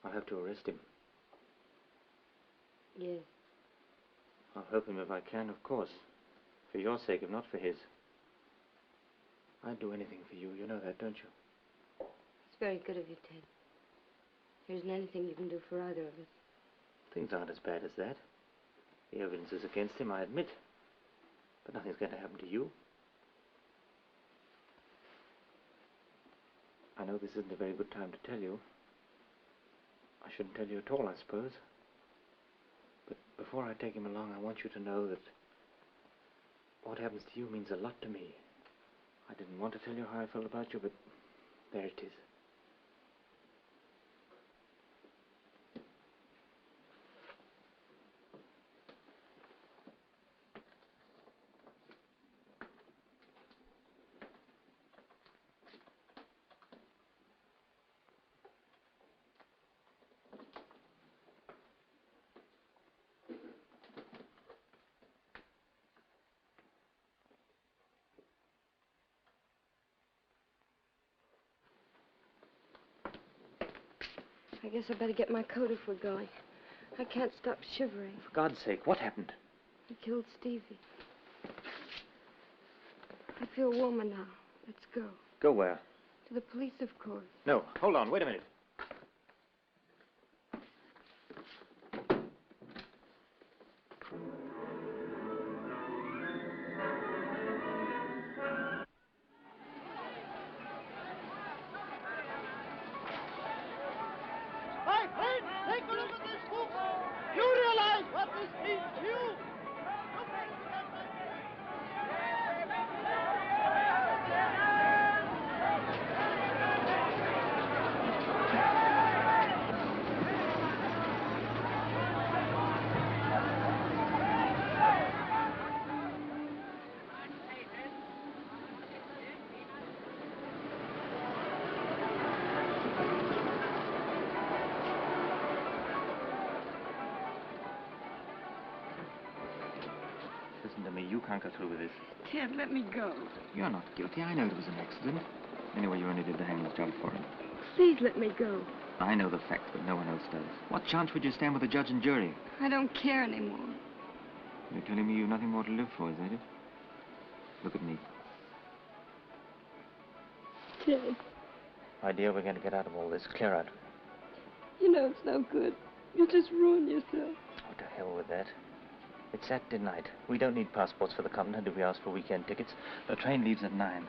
I'll have to arrest him. Yes. I'll help him if I can, of course. For your sake, if not for his. I'd do anything for you. You know that, don't you? It's very good of you, Ted. There isn't anything you can do for either of us. Things aren't as bad as that. The evidence is against him, I admit. But nothing's going to happen to you. I know this isn't a very good time to tell you. I shouldn't tell you at all, I suppose. But before I take him along, I want you to know that what happens to you means a lot to me. I didn't want to tell you how I felt about you, but there it is. I guess I better get my coat if we're going. I can't stop shivering. For God's sake, what happened? He killed Stevie. I feel warmer now. Let's go. Go where? To the police, of course. No, hold on, wait a minute. My friend, take a look at this book. You realize what this means to you? Listen to me, you can't go through with this. Ted, let me go. You're not guilty. I know it was an accident. Anyway, you only did the hangman's job for him. Please let me go. I know the facts, but no one else does. What chance would you stand with the judge and jury? I don't care anymore. You're telling me you've nothing more to live for, is that it? Look at me. Ted, My dear, we're going to get out of all this. Clear out. you know it's no good. You'll just ruin yourself. Oh, to hell with that. It's Saturday night. We don't need passports for the continent if we ask for weekend tickets. The train leaves at 9.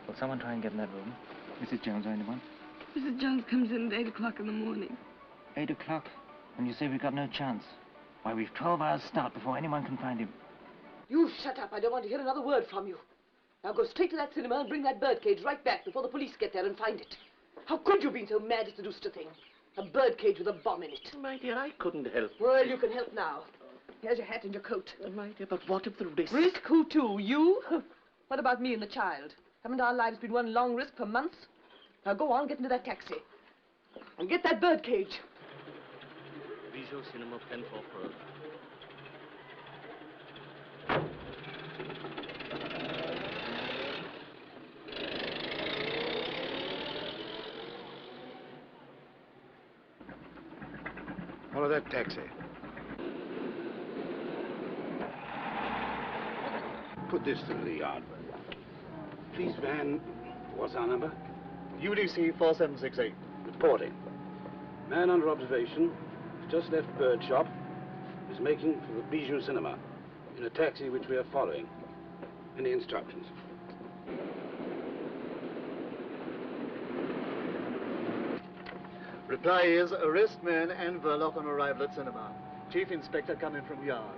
Will someone try and get in that room? Mrs. Jones or anyone? Mrs. Jones comes in at 8 o'clock in the morning. 8 o'clock? And you say we've got no chance? Why, we've 12 hours start before anyone can find him. You shut up. I don't want to hear another word from you. Now go straight to that cinema and bring that birdcage right back before the police get there and find it. How could you be so mad as to do such a thing? A birdcage with a bomb in it. My dear, I couldn't help. Well, you can help now. Here's your hat and your coat. My dear, but what if the risk... Risk? Who to? You? What about me and the child? Haven't our lives been one long risk for months? Now go on, get into that taxi. And get that birdcage. Bijou Cinema, Penfolk Road. Follow that taxi. Put this through the yard. Police van, what's our number? UDC 4768. Reporting. Man under observation, just left bird shop, is making for the Bijou Cinema in a taxi which we are following. Any instructions? Reply is arrest man and Verloc on arrival at cinema. Chief Inspector coming from yard.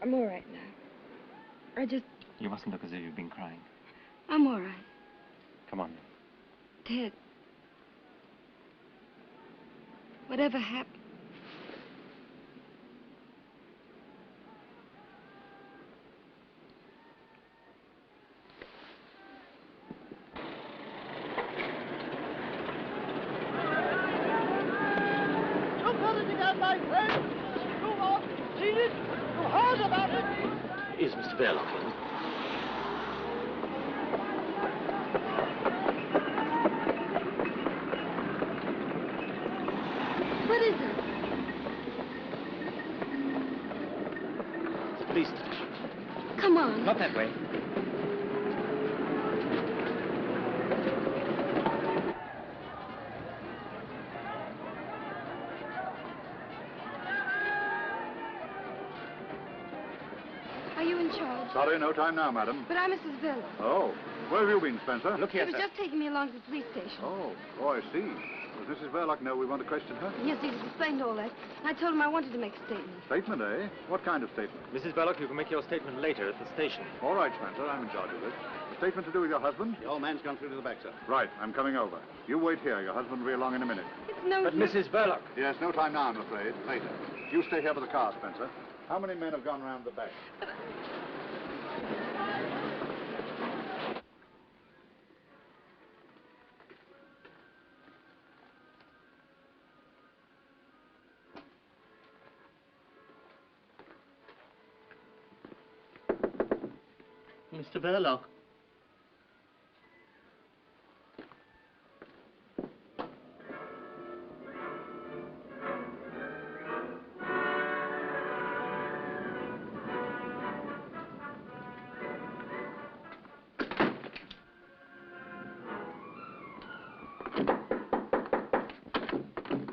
I'm all right now. You mustn't look as if you've been crying. I'm all right. Come on. Ted, whatever happened, Look at it again, my friend. You want seen it? You heard about it? Is Mr. Verloc in? what is it? It's a police station. Come on. Not that way. Are you in charge? Sorry, no time now, madam. But I'm Mrs. Villa. Oh, Where have you been, Spencer? Look He here, was sir. just taking me along to the police station. Oh, I see. Does Mrs. Verloc know we want to question her? Yes, he's explained all that. I told him I wanted to make a statement. Statement, eh? What kind of statement? Mrs. Belloc, you can make your statement later at the station. All right, Spencer, I'm in charge of this. A statement to do with your husband? The old man's gone through to the back, sir. Right, I'm coming over. You wait here. Your husband will be along in a minute. It's no But use. Mrs. Verloc. Yes, no time now, I'm afraid. Later. You stay here with the car, Spencer. How many men have gone round the back? Mr. Verloc.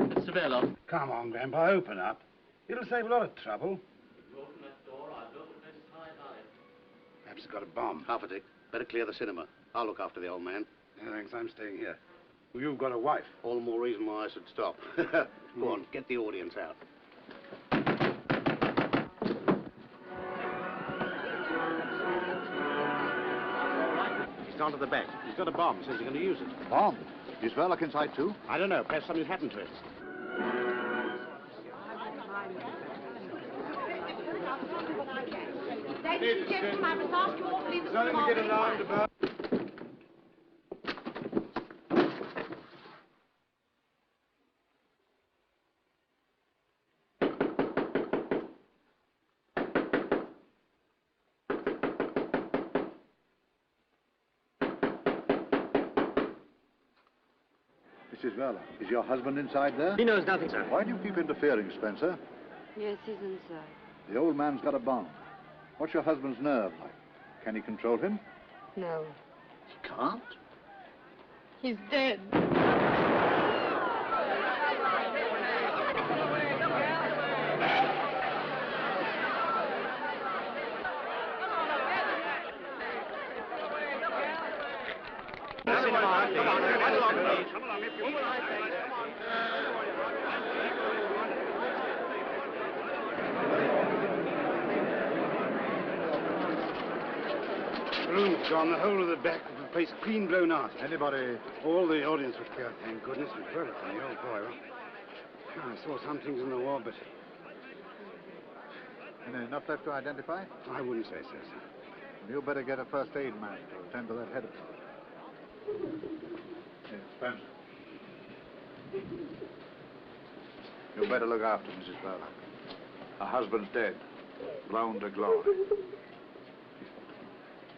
Mr. Verloc. Come on, Grandpa, open up. It'll save a lot of trouble. Open that door, I'll open this high. Perhaps it's got a bomb. Half a tick. Better clear the cinema. I'll look after the old man. No, thanks, I'm staying here. Well, you've got a wife. All the more reason why I should stop. Go on, get the audience out. He's gone to the back. He's got a bomb. Says he's going to use it. Bomb? Is Verloc inside, too? I don't know. Perhaps something happened to it. Ladies and gentlemen, I must ask you all to leave the Something to get alarmed about. Mrs. Verloc, is your husband inside there? He knows nothing, sir. Why do you keep interfering, Spencer? Yes, he's inside. The old man's got a bomb. What's your husband's nerve like? Can he control him? No. He can't? He's dead. The room's gone. The whole of the back of the place clean blown out. Anybody? All the audience was killed, thank goodness. And Verloc and the old boy. Well, I saw some things in the wall, but Enough left to identify? I wouldn't say so, sir. You better get a first aid man to attend to that head of yours. Hey, Spencer. You better look after Mrs. Verloc. Her husband's dead. Blown to glory.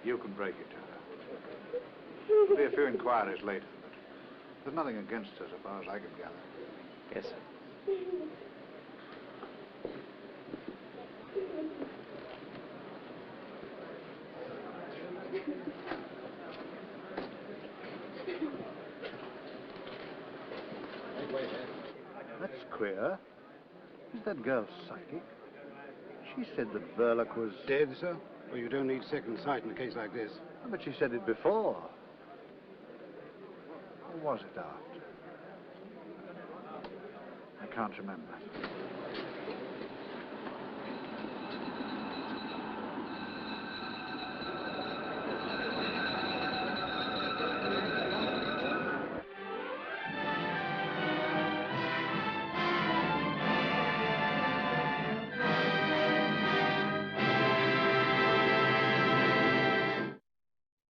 You can break it to her. There'll be a few inquiries later, but there's nothing against her so far as I can gather. Yes, sir. That's queer. Is that girl psychic? She said that Verloc was... Dead, sir? Well, you don't need second sight in a case like this. But she said it before. Or was it after? I can't remember.